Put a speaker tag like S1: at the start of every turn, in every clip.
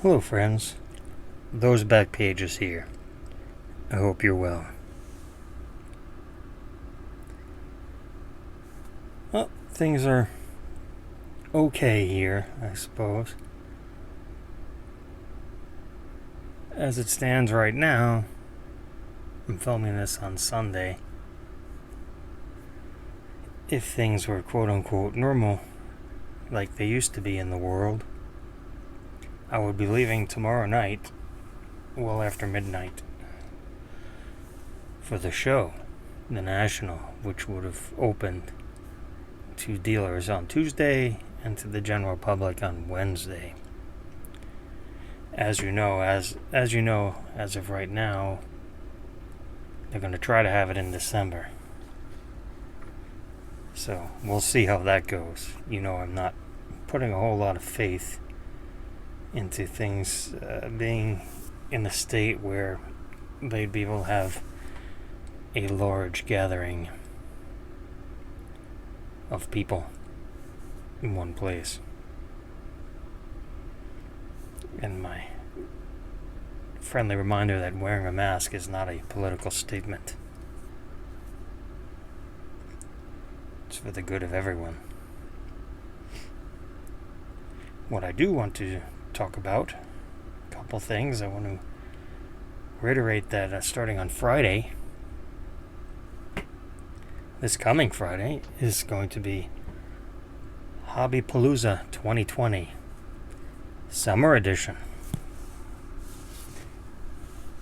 S1: Hello, friends. Those back pages here. I hope you're well. Well, things are okay here, I suppose. As it stands right now, I'm filming this on Sunday. If things were quote unquote normal, like they used to be in the world, I would be leaving tomorrow night, well after midnight, for the show, the National, which would have opened to dealers on Tuesday and to the general public on Wednesday. As you know, as of right now, they're going to try to have it in December. So we'll see how that goes. I'm not putting a whole lot of faith into things being in a state where they'd be able to have a large gathering of people in one place. And my friendly reminder that wearing a mask is not a political statement. It's for the good of everyone. What I do want to talk about, a couple things. I want to reiterate that starting on Friday, this coming Friday, is going to be Hobbypalooza 2020 Summer Edition.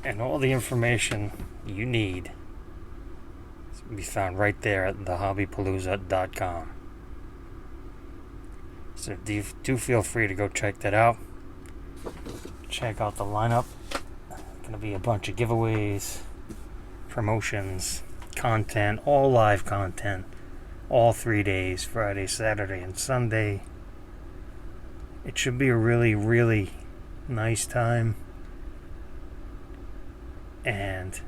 S1: And all the information you need can be found right there at thehobbypalooza.com. So do feel free to go check that out. Check out the lineup. Going to be a bunch of giveaways, promotions, content, all live content, all 3 days, Friday, Saturday, and Sunday. It should be a really, really nice time. And,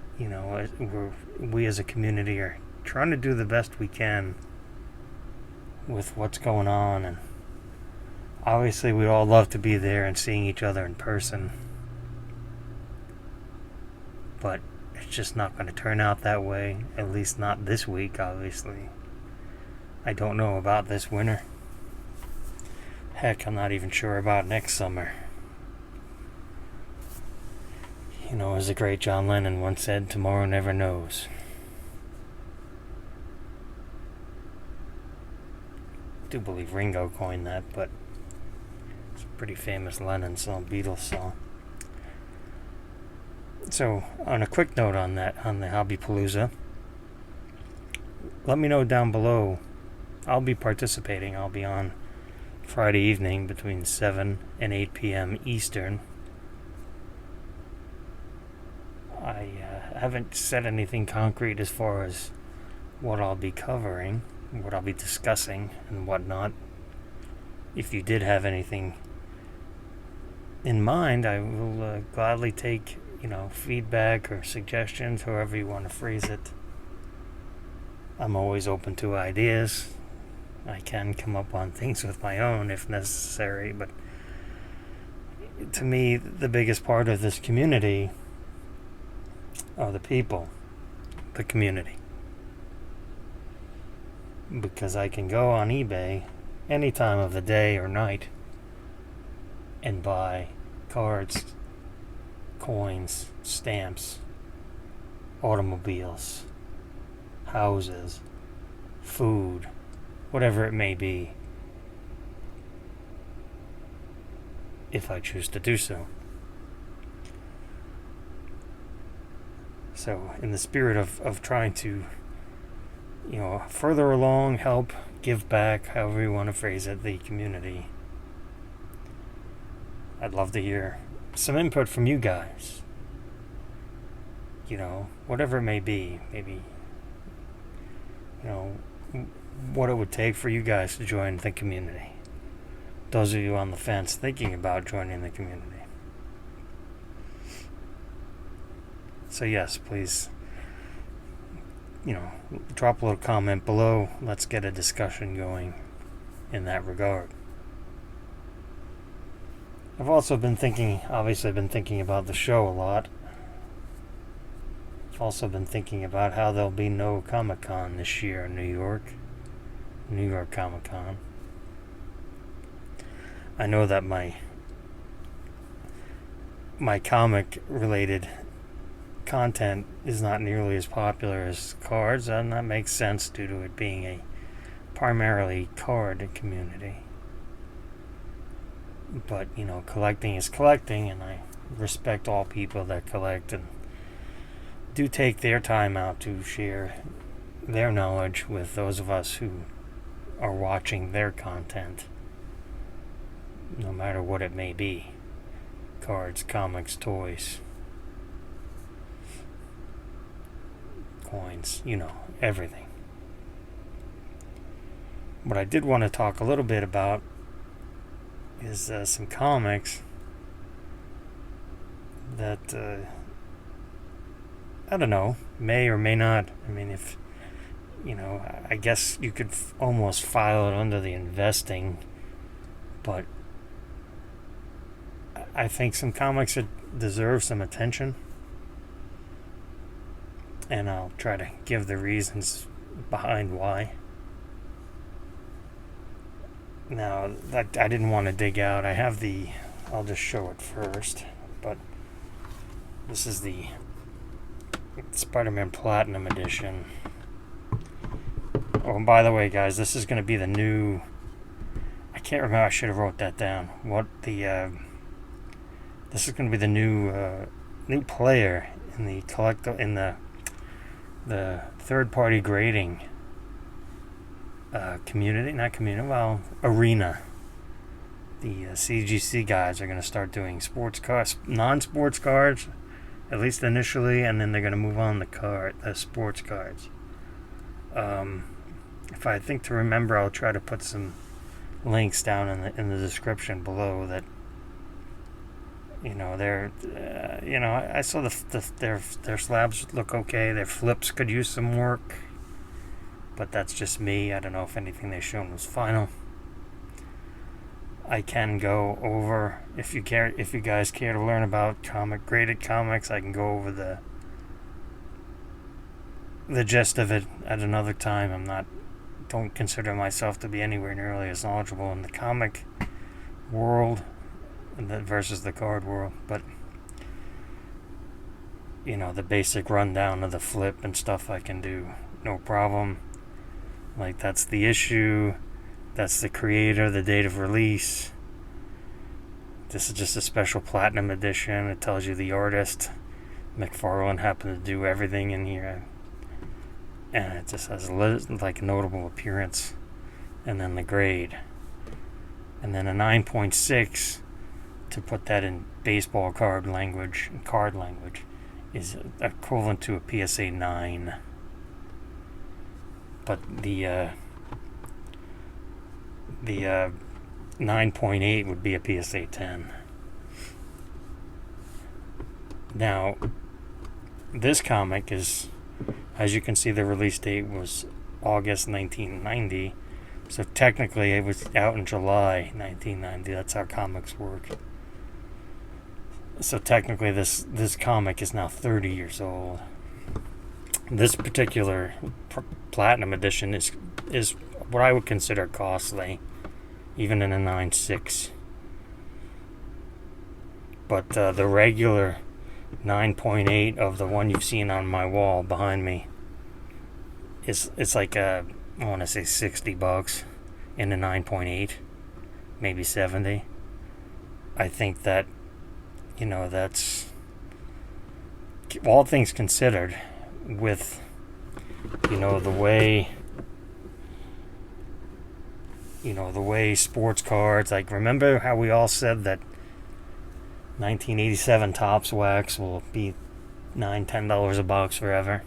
S1: we as a community are trying to do the best we can with what's going on. And obviously, we'd all love to be there and seeing each other in person. But it's just not going to turn out that way, at least not this week, obviously. I don't know about this winter. Heck, I'm not even sure about next summer. As the great John Lennon once said, tomorrow never knows. I do believe Ringo coined that, but it's a pretty famous Lennon song, Beatles song. So, on a quick note on that, on the Hobbypalooza, let me know down below. I'll be participating. I'll be on Friday evening between 7 and 8 p.m. Eastern. I haven't said anything concrete as far as what I'll be covering, what I'll be discussing, and whatnot. If you did have anything in mind, I will gladly take feedback or suggestions, however you want to phrase it. I'm always open to ideas. I can come up on things with my own if necessary, but to me, the biggest part of this community are the people, the community. Because I can go on eBay any time of the day or night and buy cards, coins, stamps, automobiles, houses, food, whatever it may be, if I choose to do so. So, in the spirit of trying to, further along, help, give back, however you want to phrase it, the community, I'd love to hear some input from you guys. Whatever it may be, maybe, what it would take for you guys to join the community. Those of you on the fence thinking about joining the community. So yes, please, drop a little comment below. Let's get a discussion going in that regard. I've also been thinking, obviously I've been thinking about the show a lot. I've also been thinking about how there'll be no Comic-Con this year in New York. New York Comic-Con. I know that my comic related content is not nearly as popular as cards, and that makes sense due to it being a primarily card community. But, you know, collecting is collecting, and I respect all people that collect and do take their time out to share their knowledge with those of us who are watching their content, no matter what it may be. Cards, comics, toys, coins, you know, everything. What I did want to talk a little bit about is some comics that I don't know, may or may not. I mean, if you know, I guess you could almost file it under the investing, but I think some comics that deserve some attention, and I'll try to give the reasons behind why. Now, that I didn't want to dig out. I have I'll just show it first, but this is the SpiderMan Platinum edition. Oh, and by the way, guys, this is going to be the new, I can't remember, I should have wrote that down. This is going to be the new player in the the third-party grading arena. The CGC guys are going to start doing sports cards, non-sports cards, at least initially, and then they're going to move on the sports cards. If I think to remember, I'll try to put some links down in the description below that, you know, I saw their slabs look okay. Their flips could use some work, but that's just me. I don't know if anything they've shown was final. I can go over, if you guys care to learn about graded comics, I can go over the gist of it at another time. Don't consider myself to be anywhere nearly as knowledgeable in the comic world versus the card world, but you know, the basic rundown of the flip and stuff I can do no problem. Like, that's the issue, that's the creator, the date of release. This is just a special platinum edition. It tells you the artist. McFarlane happened to do everything in here, and it just has like a notable appearance, and then the grade, and then a 9.6 to put that in baseball card language, is equivalent to a PSA 9. But the 9.8 would be a PSA 10. Now, this comic is, as you can see, the release date was August 1990. So technically it was out in July 1990. That's how comics work. So technically this comic is now 30 years old. This particular Platinum edition is what I would consider costly, even in a 9.6. But the regular 9.8 of the one you've seen on my wall behind me it's like I want to say $60 in a 9.8, maybe 70. I think that, you know, that's, all things considered, with, you know, the way sports cards, like, remember how we all said that 1987 Topps wax will be $9-10 a box forever,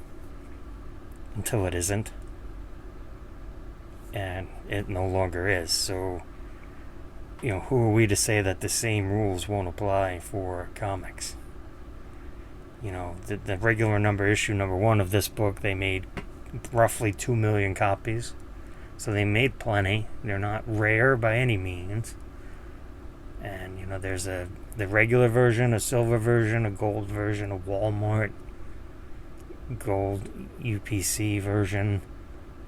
S1: until it isn't, and it no longer is. So, you know, who are we to say that the same rules won't apply for comics? You know, the regular issue number 1 of this book, they made roughly 2 million copies. So they made plenty. They're not rare by any means. And there's the regular version, a silver version, a gold version, a Walmart gold UPC version.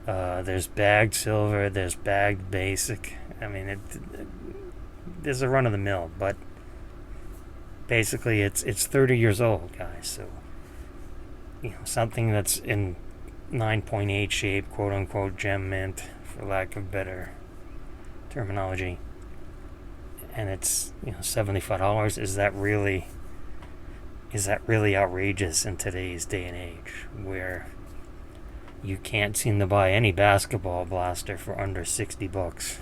S1: There's bagged silver, there's bagged basic. I mean, there's a run of the mill, but basically it's 30 years old, guys. So something that's in 9.8 shape, quote unquote gem mint, for lack of better terminology, and it's $75. Is that really outrageous in today's day and age, where you can't seem to buy any basketball blaster for under $60?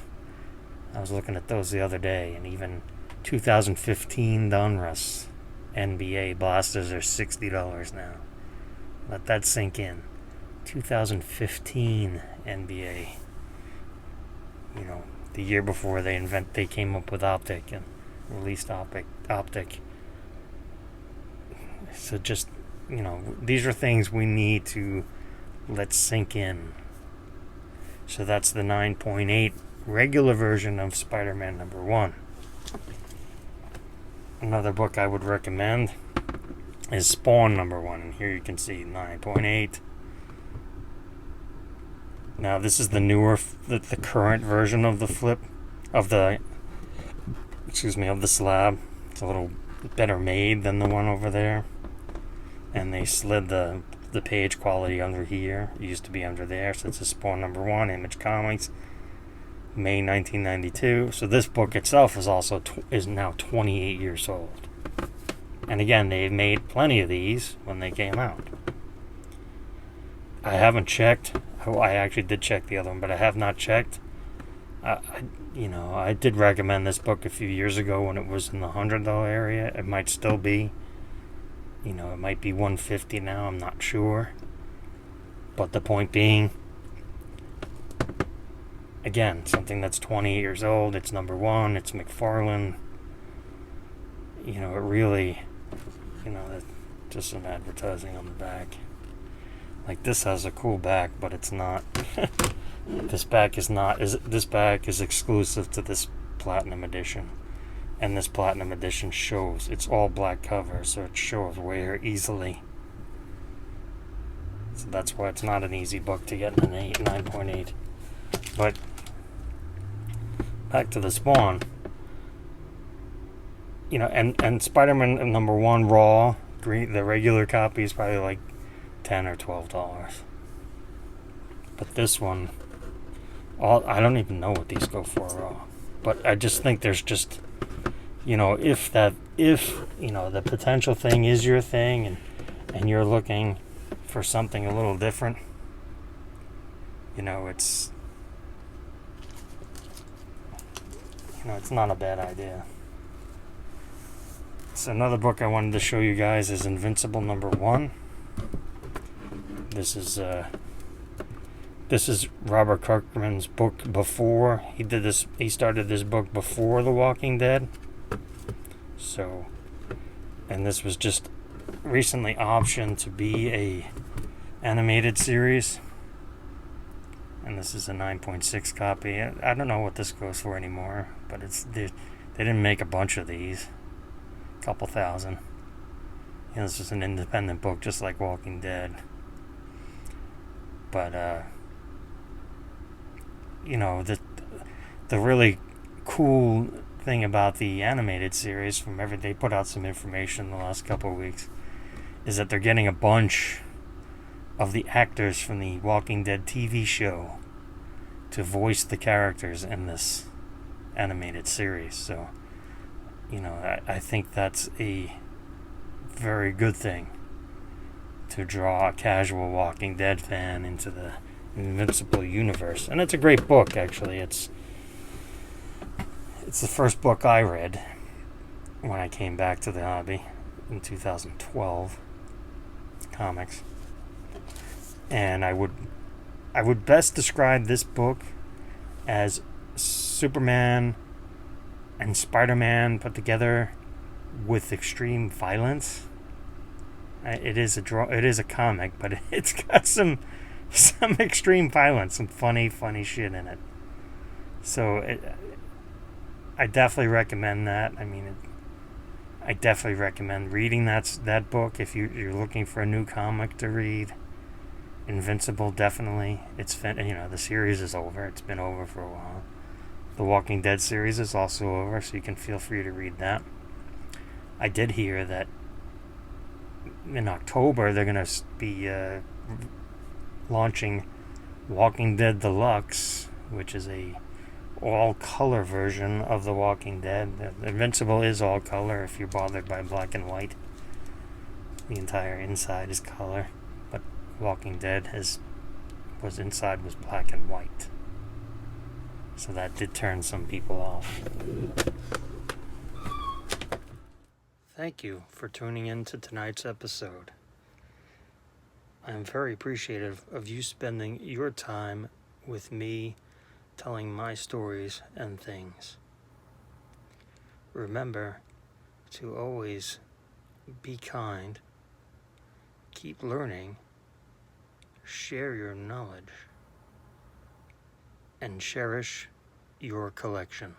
S1: I was looking at those the other day, and even 2015 Donruss NBA blasters are $60 now. Let that sink in. 2015 NBA. The year before they came up with optic and released optic. So just, these are things we need to let sink in. So that's the 9.8 regular version of Spider-Man #1. Another book I would recommend is Spawn #1, and here you can see 9.8. Now this is the newer, the current version of the slab. It's a little better made than the one over there, and they slid the page quality under here. It used to be under there. So it's a Spawn #1, Image Comics, May 1992. So this book itself is now 28 years old. And again, they've made plenty of these when they came out. I haven't checked. I actually did check the other one, but I have not checked. I did recommend this book a few years ago when it was in the $100 area. It might still be. It might be $150 now. I'm not sure. But the point being, again, something that's 28 years old. It's #1. It's McFarlane. It really, just some advertising on the back. Like, this has a cool back, but it's not. This back is exclusive to this Platinum edition. And this Platinum edition shows, it's all black cover, so it shows wear easily. So that's why it's not an easy book to get in an 9.8. But back to the Spawn. And Spider-Man #1 raw, the regular copy is probably like $10 or $12. But this one, I don't even know what these go for raw. But I just think there's just, if the potential thing is your thing, and you're looking for something a little different, it's not a bad idea. So another book I wanted to show you guys is Invincible #1. This is Robert Kirkman's book before he did this. He started this book before The Walking Dead. So, and this was just recently optioned to be a animated series. And this is a 9.6 copy. I don't know what this goes for anymore, but they didn't make a bunch of these. A couple thousand. This is an independent book, just like Walking Dead. But the really cool thing about the animated series, they put out some information the last couple of weeks, is that they're getting a bunch of the actors from the Walking Dead TV show to voice the characters in this animated series. So, I think that's a very good thing to draw a casual Walking Dead fan into the Invincible universe. And it's a great book, actually. It's the first book I read when I came back to the hobby in 2012, comics. And I would best describe this book as Superman and Spider-Man put together with extreme violence. It is a comic, but it's got some extreme violence, some funny shit in it. So I definitely recommend that. I mean, I definitely recommend reading that book if you're looking for a new comic to read. Invincible, definitely. The series is over. It's been over for a while. The Walking Dead series is also over, so you can feel free to read that. I did hear that in October they're going to be launching Walking Dead Deluxe, which is a all-color version of The Walking Dead. Invincible is all color if you're bothered by black and white. The entire inside is color, but Walking Dead was inside was black and white. So that did turn some people off. Thank you for tuning in to tonight's episode. I am very appreciative of you spending your time with me, telling my stories and things. Remember to always be kind, keep learning, share your knowledge, and cherish your collection.